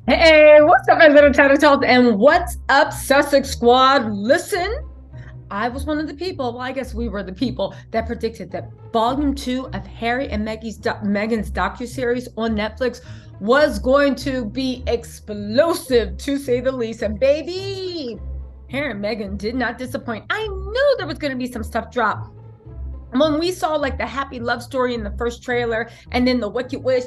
Hey, what's up, my little tattletales? And what's up, Sussex Squad? Listen, I was one of the people, well, I guess we were the people that predicted that volume two of Harry and Meghan's docuseries on Netflix was going to be explosive, to say the least. And baby, Harry and Meghan did not disappoint. I knew there was going to be some stuff dropped when we saw like the happy love story in the first trailer and then the wicked wish,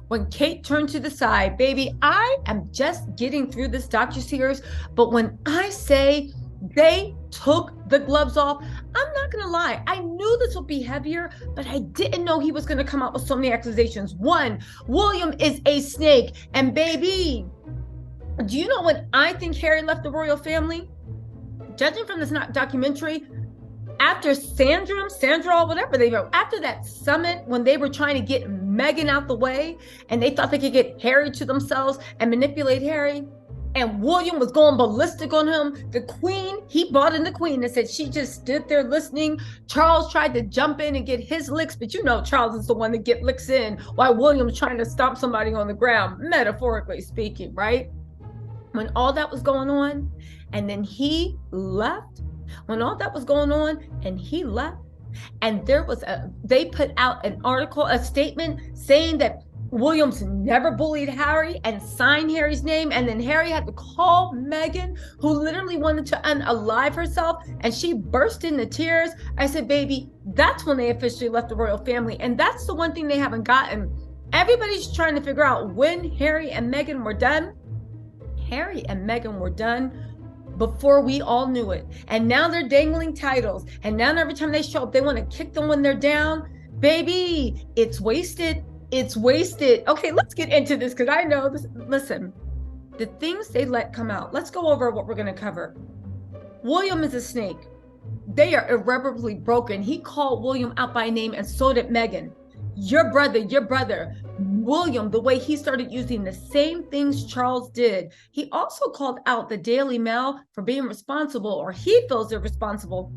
when Kate turned to the side, baby, I am just getting through this docuseries. But when I say they took the gloves off, I'm not gonna lie, I knew this would be heavier, but I didn't know he was gonna come out with so many accusations. One, William is a snake. And baby, do you know when I think Harry left the royal family? Judging from this documentary, after Sandra, whatever they were, after that summit, when they were trying to get Meghan out the way and they thought they could get Harry to themselves and manipulate Harry, and William was going ballistic on him, the Queen, he brought in the Queen and said she just stood there listening. Charles tried to jump in and get his licks, but you know Charles is the one that get licks in while William's trying to stop somebody on the ground, metaphorically speaking, right? When all that was going on, and then he left, when all that was going on and he left, and they put out an article, a statement saying that Williams never bullied Harry and signed Harry's name, and then Harry had to call Meghan, who literally wanted to unalive herself, and she burst into tears. I said, baby, that's when they officially left the royal family. And that's the one thing they haven't gotten. Everybody's trying to figure out when Harry and Meghan were done. Harry and Meghan were done before we all knew it. And now they're dangling titles. And now every time they show up, they want to kick them when they're down. Baby, it's wasted. It's wasted. Okay, let's get into this because I know this. Listen, the things they let come out. Let's go over what we're going to cover. William is a snake. They are irreparably broken. He called William out by name, and so did Meghan. Your brother, William, the way he started using the same things Charles did. He also called out the Daily Mail for being responsible, or he feels they're responsible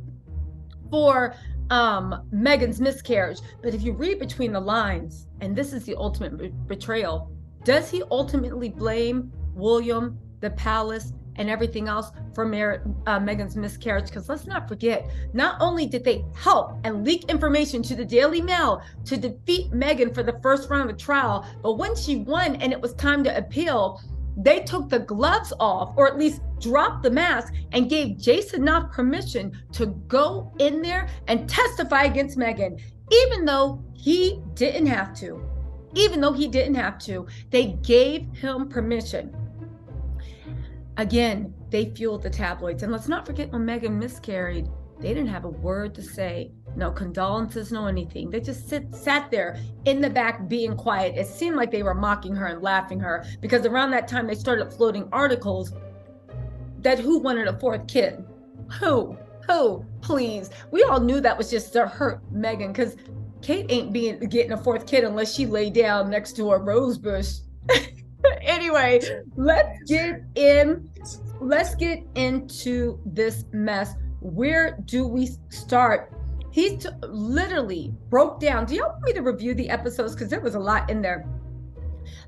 for Meghan's miscarriage. But if you read between the lines, and this is the ultimate betrayal, does he ultimately blame William, the palace, and everything else for Meghan's miscarriage? Because let's not forget, not only did they help and leak information to the Daily Mail to defeat Meghan for the first round of trial, but when she won and it was time to appeal, they took the gloves off, or at least dropped the mask, and gave Jason Knopf permission to go in there and testify against Meghan, even though he didn't have to. They gave him permission. Again, they fueled the tabloids. And let's not forget, when Meghan miscarried, they didn't have a word to say. No condolences, no anything. They just sat there in the back being quiet. It seemed like they were mocking her and laughing her, because around that time they started floating articles that who wanted a fourth kid? Who? Please. We all knew that was just to hurt Meghan, because Kate ain't getting a fourth kid unless she lay down next to a rose bush. Anyway, let's get into this mess. Where do we start? He literally broke down. Do y'all want me to review the episodes? Because there was a lot in there.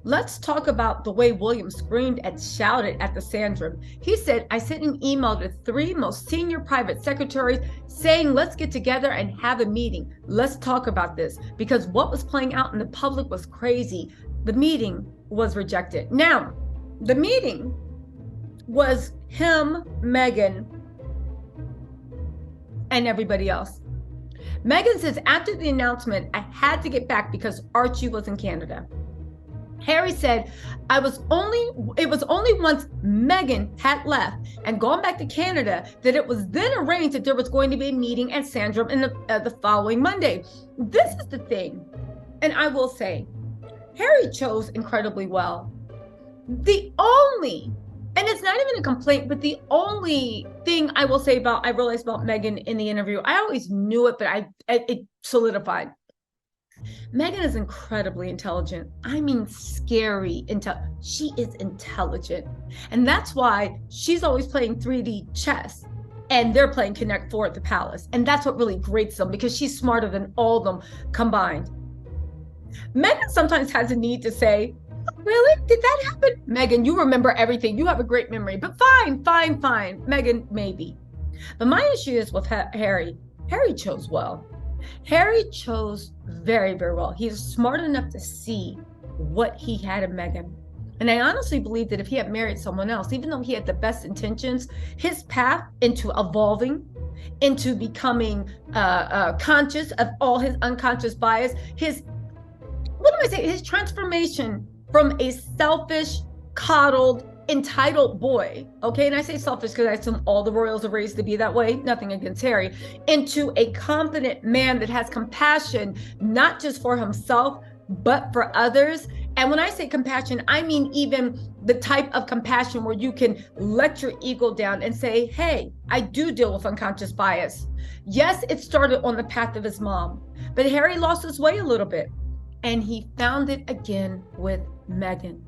Let's talk about the way William screamed and shouted at the Sandringham. He said, I sent an email to 3 most senior private secretaries saying, let's get together and have a meeting. Let's talk about this, because what was playing out in the public was crazy. The meeting was rejected. Now, the meeting was him, Meghan, and everybody else. Meghan says, after the announcement, I had to get back because Archie was in Canada. Harry said, it was only once Meghan had left and gone back to Canada that it was then arranged that there was going to be a meeting at Sandringham in the following Monday. This is the thing, and I will say, Harry chose incredibly well. And it's not even a complaint, but the only thing I will say I realized about Meghan in the interview, I always knew it, but it solidified. Meghan is incredibly intelligent. I mean, scary intelligent. She is intelligent. And that's why she's always playing 3D chess, and they're playing Connect 4 at the palace. And that's what really grates them, because she's smarter than all of them combined. Meghan sometimes has a need to say, Really? Did that happen? Meghan, you remember everything. You have a great memory, but fine. Meghan, maybe. But my issue is with Harry. Harry chose well. Harry chose very, very well. He's smart enough to see what he had in Meghan. And I honestly believe that if he had married someone else, even though he had the best intentions, his path into evolving, into becoming conscious of all his unconscious bias, his transformation from a selfish, coddled, entitled boy, okay, and I say selfish because I assume all the royals are raised to be that way, nothing against Harry, into a confident man that has compassion, not just for himself, but for others. And when I say compassion, I mean even the type of compassion where you can let your ego down and say, hey, I do deal with unconscious bias. Yes, it started on the path of his mom, but Harry lost his way a little bit, and he found it again with Meghan.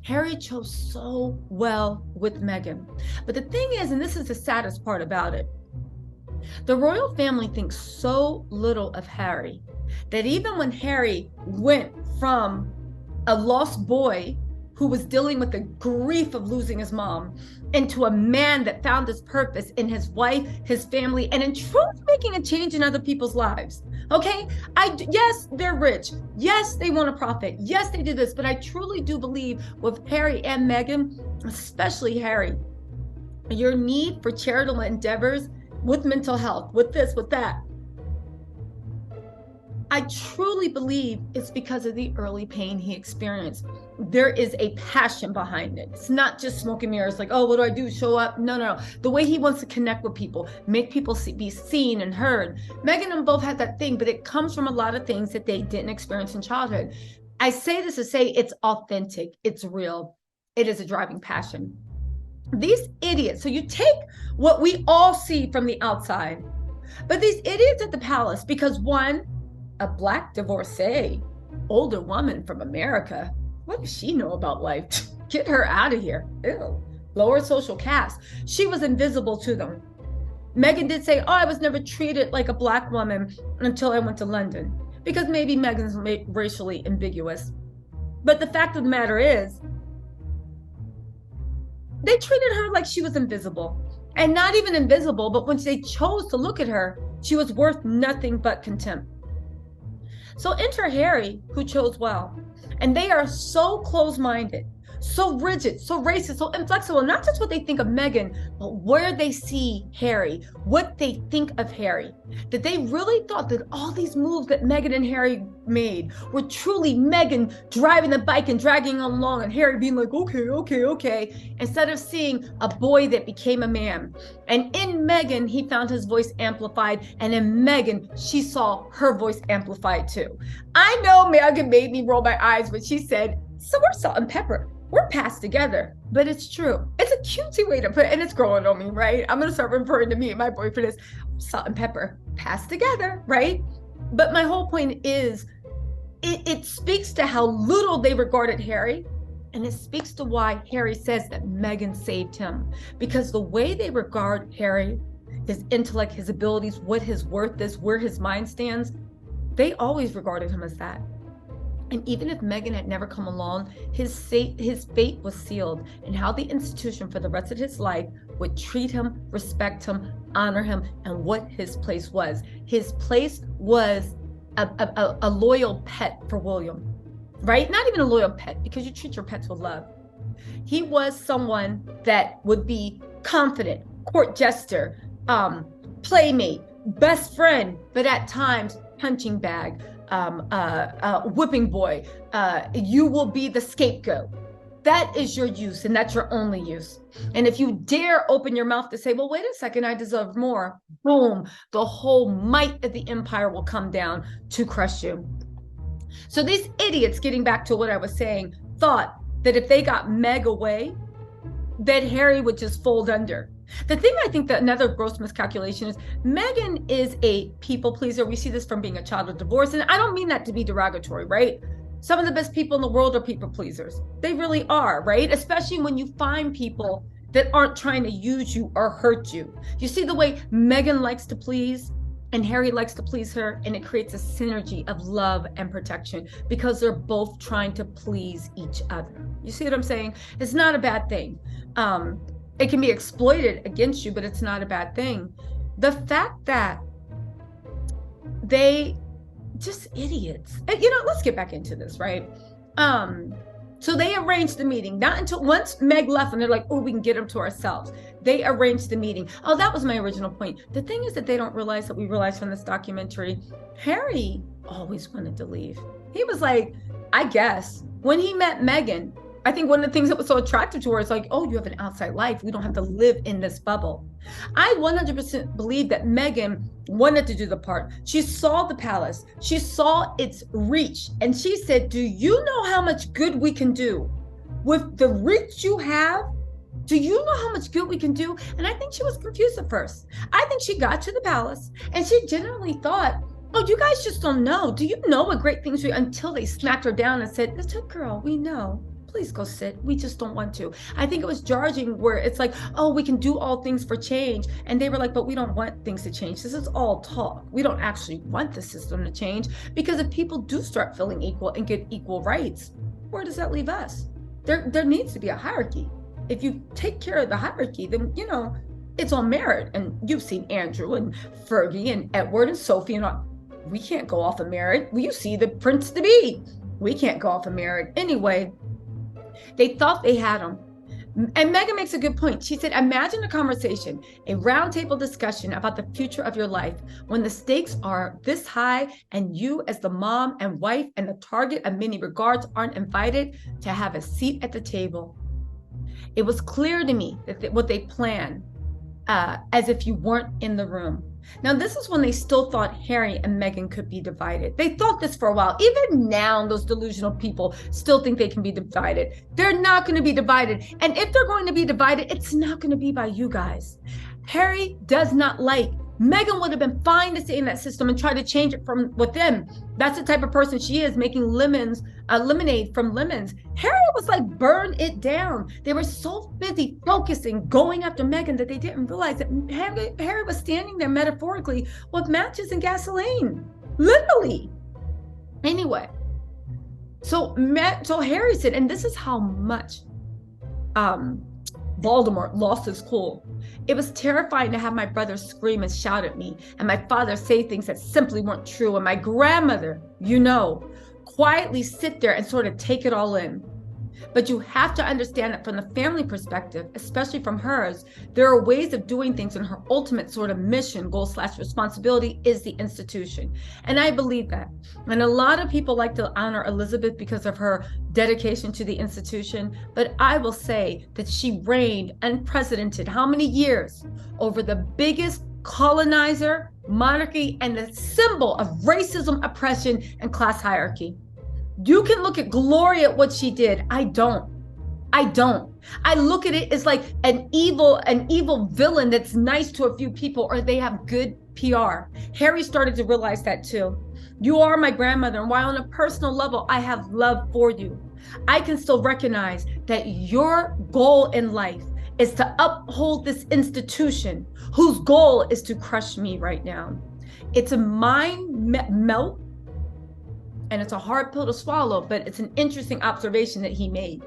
Harry chose so well with Meghan. But the thing is, and this is the saddest part about it, the royal family thinks so little of Harry that even when Harry went from a lost boy who was dealing with the grief of losing his mom into a man that found his purpose in his wife, his family, and in truth making a change in other people's lives. Okay, yes, they're rich. Yes, they want to profit. Yes, they do this. But I truly do believe with Harry and Meghan, especially Harry, your need for charitable endeavors with mental health, with this, with that, I truly believe it's because of the early pain he experienced. There is a passion behind it. It's not just smoke and mirrors, like, oh, what do I do? Show up? No. The way he wants to connect with people, make people be seen and heard. Meghan and them both had that thing, but it comes from a lot of things that they didn't experience in childhood. I say this to say it's authentic. It's real. It is a driving passion. These idiots, so you take what we all see from the outside, but these idiots at the palace, because one, a Black divorcee, older woman from America. What does she know about life? Get her out of here. Ew. Lower social caste. She was invisible to them. Meghan did say, oh, I was never treated like a Black woman until I went to London, because maybe Meghan's racially ambiguous. But the fact of the matter is, they treated her like she was invisible. And not even invisible, but when they chose to look at her, she was worth nothing but contempt. So enter Harry, who chose well. And they are so close-minded, so rigid, so racist, so inflexible, not just what they think of Meghan, but where they see Harry, what they think of Harry. That they really thought that all these moves that Meghan and Harry made were truly Meghan driving the bike and dragging him along, and Harry being like, okay, instead of seeing a boy that became a man. And in Meghan, he found his voice amplified, and in Meghan, she saw her voice amplified too. I know Meghan made me roll my eyes when she said, so we're salt and pepper. We're passed together, but it's true. It's a cutesy way to put it, and it's growing on me, right? I'm going to start referring to me and my boyfriend as salt and pepper, passed together, right? But my whole point is, it speaks to how little they regarded Harry, and it speaks to why Harry says that Meghan saved him. Because the way they regard Harry, his intellect, his abilities, what his worth is, where his mind stands, they always regarded him as that. And even if Meghan had never come along, his fate was sealed, and how the institution for the rest of his life would treat him, respect him, honor him, and what his place was. His place was a loyal pet for William, right? Not even a loyal pet, because you treat your pets with love. He was someone that would be confident, court jester, playmate, best friend, but at times punching bag, whipping boy. You will be the scapegoat. That is your use, and that's your only use. And if you dare open your mouth to say, well, wait a second, I deserve more, boom, the whole might of the empire will come down to crush you. So these idiots, getting back to what I was saying, thought that if they got Meg away, that Harry would just fold under. The thing I think that another gross miscalculation is Meghan is a people pleaser. We see this from being a child of divorce. And I don't mean that to be derogatory, right? Some of the best people in the world are people pleasers. They really are, right? Especially when you find people that aren't trying to use you or hurt you. You see the way Meghan likes to please? And Harry likes to please her, and it creates a synergy of love and protection because they're both trying to please each other. You see what I'm saying? It's not a bad thing. It can be exploited against you, but it's not a bad thing. The fact that they just idiots. And, let's get back into this, right? So they arranged the meeting, not until once Meg left and they're like, oh, we can get them to ourselves. They arranged the meeting. Oh, that was my original point. The thing is that they don't realize that we realized from this documentary, Harry always wanted to leave. He was like, I guess, when he met Meghan, I think one of the things that was so attractive to her is like, oh, you have an outside life. We don't have to live in this bubble. I 100% believe that Meghan wanted to do the part. She saw the palace. She saw its reach. And she said, do you know how much good we can do? With the reach you have, do you know how much good we can do? And I think she was confused at first. I think she got to the palace and she genuinely thought, oh, you guys just don't know. Do you know what great things we, until they smacked her down and said, it's a girl, we know. Please go sit. We just don't want to. I think it was jarring where it's like, oh, we can do all things for change. And they were like, but we don't want things to change. This is all talk. We don't actually want the system to change, because if people do start feeling equal and get equal rights, where does that leave us? There needs to be a hierarchy. If you take care of the hierarchy, then, it's on merit. And you've seen Andrew and Fergie and Edward and Sophie and all. We can't go off of merit. Well, you see the prince-to-be. We can't go off of merit. Anyway, they thought they had him. And Meghan makes a good point. She said, imagine a conversation, a roundtable discussion about the future of your life when the stakes are this high and you as the mom and wife and the target of many regards aren't invited to have a seat at the table. It was clear to me that what they planned, as if you weren't in the room. Now, this is when they still thought Harry and Meghan could be divided. They thought this for a while. Even now, those delusional people still think they can be divided. They're not going to be divided. And if they're going to be divided, it's not going to be by you guys. Harry does not like. Meghan would have been fine to stay in that system and try to change it from within. That's the type of person she is, making lemonade from lemons. Harry was like, burn it down. They were so busy focusing, going after Meghan, that they didn't realize that Harry was standing there metaphorically with matches and gasoline, literally. Anyway, so Harry said, and this is how much Voldemort lost his cool. It was terrifying to have my brother scream and shout at me, and my father say things that simply weren't true, and my grandmother, quietly sit there and sort of take it all in. But you have to understand that from the family perspective, especially from hers, there are ways of doing things, and her ultimate sort of mission, goal / responsibility is the institution. And I believe that. And a lot of people like to honor Elizabeth because of her dedication to the institution. But I will say that she reigned unprecedented, how many years, over the biggest colonizer, monarchy, and the symbol of racism, oppression, and class hierarchy. You can look at glory at what she did. I don't. I look at it as like an evil villain that's nice to a few people, or they have good PR. Harry started to realize that too. You are my grandmother, and while on a personal level, I have love for you, I can still recognize that your goal in life is to uphold this institution whose goal is to crush me right now. It's a mind melt. And it's a hard pill to swallow, but it's an interesting observation that he made.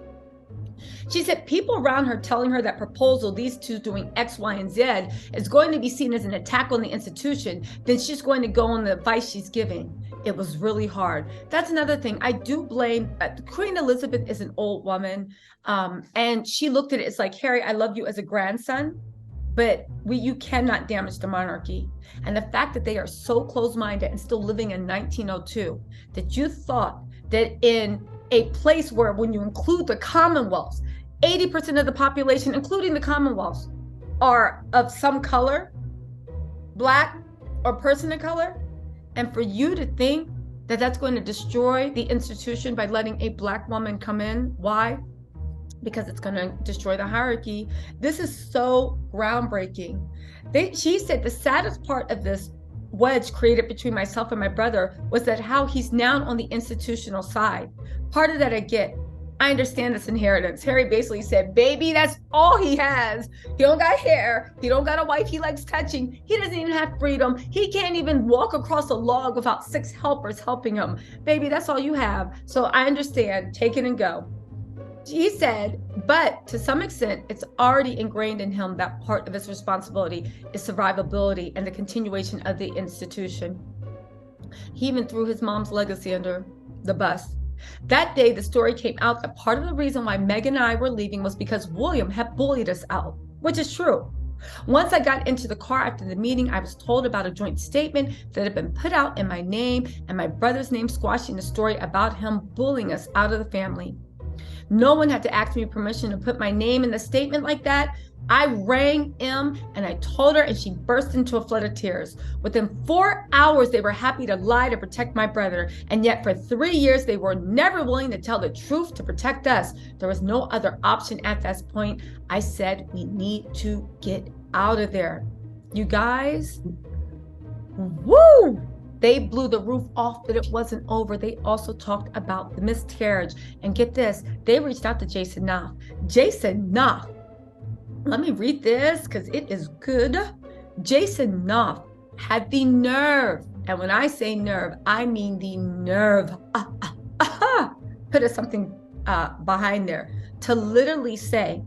She said people around her telling her that proposal, these two doing X, Y, and Z, is going to be seen as an attack on the institution, then she's going to go on the advice she's giving. It was really hard. That's another thing. I do blame, Queen Elizabeth is an old woman, and she looked at it as like, Harry, I love you as a grandson, but you cannot damage the monarchy. And the fact that they are so close-minded and still living in 1902, that you thought that in a place where, when you include the Commonwealths, 80% of the population, including the Commonwealths, are of some color, Black or person of color, and for you to think that that's going to destroy the institution by letting a Black woman come in. Why? Because it's going to destroy the hierarchy. This is so groundbreaking. She said the saddest part of this wedge created between myself and my brother was that how he's now on the institutional side. Part of that I get. I understand this inheritance. Harry basically said, baby, that's all he has. He don't got hair. He don't got a wife he likes touching. He doesn't even have freedom. He can't even walk across a log without 6 helpers helping him. Baby, that's all you have. So I understand. Take it and go. He said, but to some extent, it's already ingrained in him that part of his responsibility is survivability and the continuation of the institution. He even threw his mom's legacy under the bus. That day, the story came out that part of the reason why Meghan and I were leaving was because William had bullied us out, which is true. Once I got into the car after the meeting, I was told about a joint statement that had been put out in my name and my brother's name, squashing the story about him bullying us out of the family. No one had to ask me permission to put my name in the statement like that. I rang Em and I told her, and she burst into a flood of tears. Within 4 hours, they were happy to lie to protect my brother. And yet for 3 years, they were never willing to tell the truth to protect us. There was no other option at that point. I said, we need to get out of there. You guys, woo! They blew the roof off, but it wasn't over. They also talked about the miscarriage. And get this, they reached out to Jason Knopf. Jason Knopf, let me read this because it is good. Jason Knopf had the nerve, and when I say nerve, I mean the nerve. Put something behind there to literally say,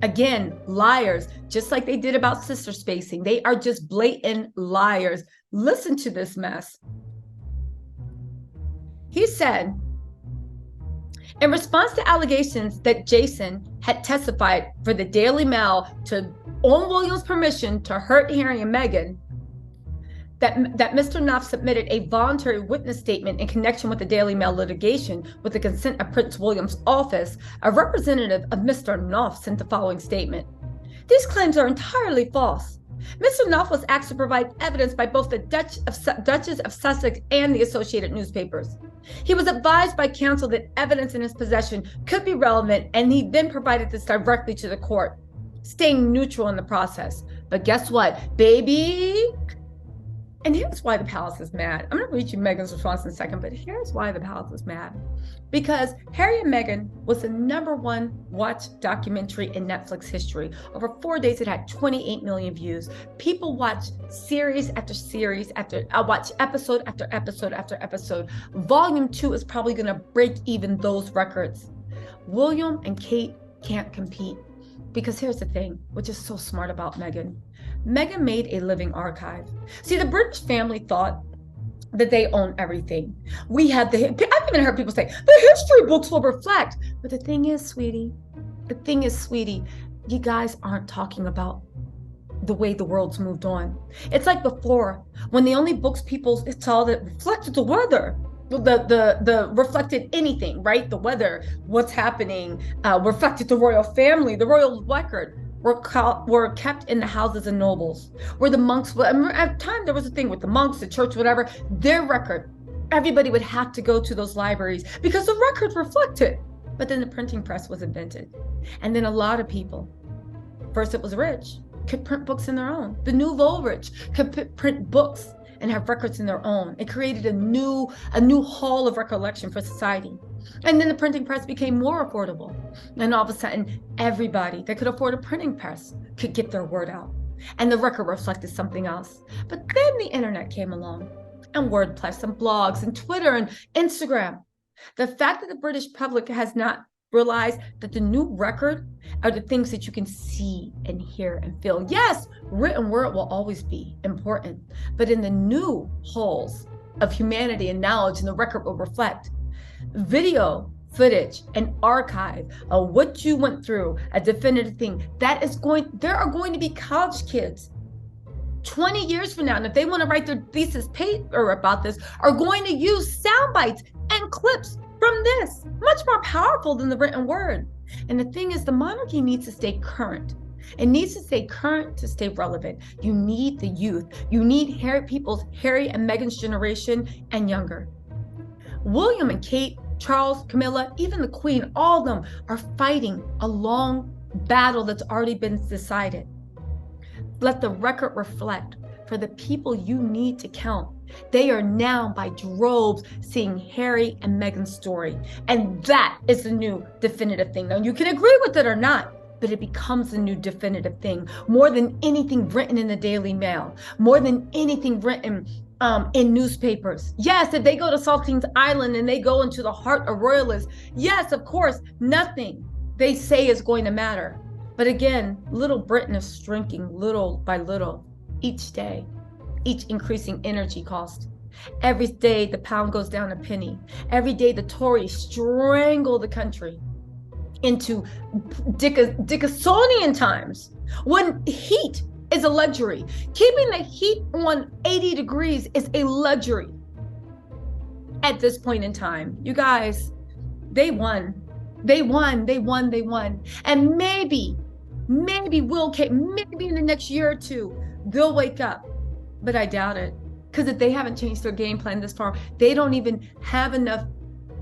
again, liars, just like they did about sister spacing. They are just blatant liars. Listen to this mess. He said, in response to allegations that Jason had testified for the Daily Mail on William's permission to hurt Harry and Meghan, that Mr. Knopf submitted a voluntary witness statement in connection with the Daily Mail litigation with the consent of Prince William's office, a representative of Mr. Knopf sent the following statement. These claims are entirely false. Mr. Knopf was asked to provide evidence by both the Duchess of Sussex and the Associated Newspapers. He was advised by counsel that evidence in his possession could be relevant, and he then provided this directly to the court, staying neutral in the process. But guess what, baby? And here's why the palace is mad. I'm going to read you Meghan's response in a second, but here's why the palace is mad. Because Harry and Meghan was the #1 watched documentary in Netflix history. Over 4 days, it had 28 million views. People watched series after series watch episode after episode after episode. Volume 2 is probably going to break even those records. William and Kate can't compete. Because here's the thing, which is so smart about Meghan. Meghan made a living archive. See, the British family thought that they own everything. I've even heard people say, the history books will reflect. But the thing is, sweetie, you guys aren't talking about the way the world's moved on. It's like before, when the only books people saw that reflected the weather, the reflected anything, right? The weather, what's happening, reflected the royal family, the royal record, were kept in the houses of nobles, where the monks, at the time there was a thing with the monks, the church, whatever, their record, everybody would have to go to those libraries because the record reflected. But then the printing press was invented. And then a lot of people, first it was rich, could print books in their own. The nouveau rich could print books and have records in their own. It created a new hall of recollection for society. And then the printing press became more affordable. And all of a sudden, everybody that could afford a printing press could get their word out. And the record reflected something else. But then the internet came along, and WordPress and blogs and Twitter and Instagram. The fact that the British public has not realized that the new record are the things that you can see and hear and feel. Yes, written word will always be important, but in the new halls of humanity and knowledge, and the record will reflect video footage and archive of what you went through, a definitive thing there are going to be college kids 20 years from now, and if they want to write their thesis paper about this, are going to use sound bites and clips from this, much more powerful than the written word. And the thing is, the monarchy needs to stay current. It needs to stay current to stay relevant. You need the youth. You need Harry and Meghan's generation and younger. William and Kate, Charles, Camilla, even the Queen, all of them are fighting a long battle that's already been decided. Let the record reflect. for the people you need to count. They are now by droves seeing Harry and Meghan's story. And that is the new definitive thing. Now, you can agree with it or not, but it becomes the new definitive thing. More than anything written in the Daily Mail, more than anything written in newspapers. Yes, if they go to Saltines Island and they go into the heart of royalists, yes, of course, nothing they say is going to matter. But again, little Britain is shrinking little by little each day, each increasing energy cost. Every day the pound goes down a penny. Every day the Tories strangle the country into Dickinsonian times when heat is a luxury. Keeping the heat on 80 degrees is a luxury at this point in time. You guys, they won. They won. And maybe maybe in the next year or two, they'll wake up. But I doubt it. Because if they haven't changed their game plan this far, they don't even have enough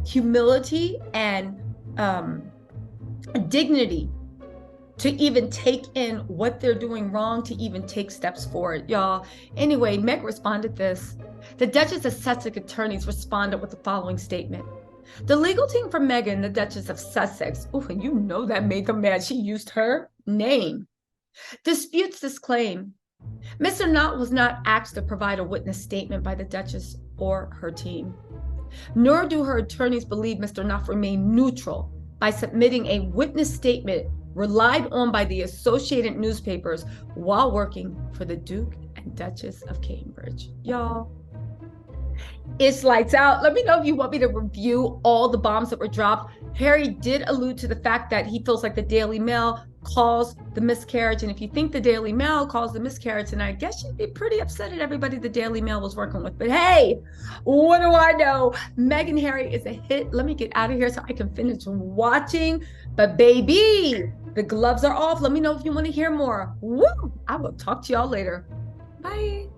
humility and dignity to even take in what they're doing wrong, to even take steps forward, y'all. Anyway, Meg responded this. The Duchess of Sussex attorneys responded with the following statement. The legal team for Meghan, the Duchess of Sussex, and you know that made them mad. She used her name. Disputes this claim. Mr. Knott was not asked to provide a witness statement by the Duchess or her team. Nor do her attorneys believe Mr. Knott remained neutral by submitting a witness statement relied on by the Associated newspapers while working for the Duke and Duchess of Cambridge. Y'all, it's lights out. Let me know if you want me to review all the bombs that were dropped. Harry did allude to the fact that he feels like the Daily Mail caused the miscarriage. And if you think the Daily Mail caused the miscarriage, then I guess you'd be pretty upset at everybody the Daily Mail was working with. But hey, what do I know? Meghan Harry is a hit. Let me get out of here so I can finish watching. But baby, the gloves are off. Let me know if you want to hear more. Woo! I will talk to y'all later. Bye.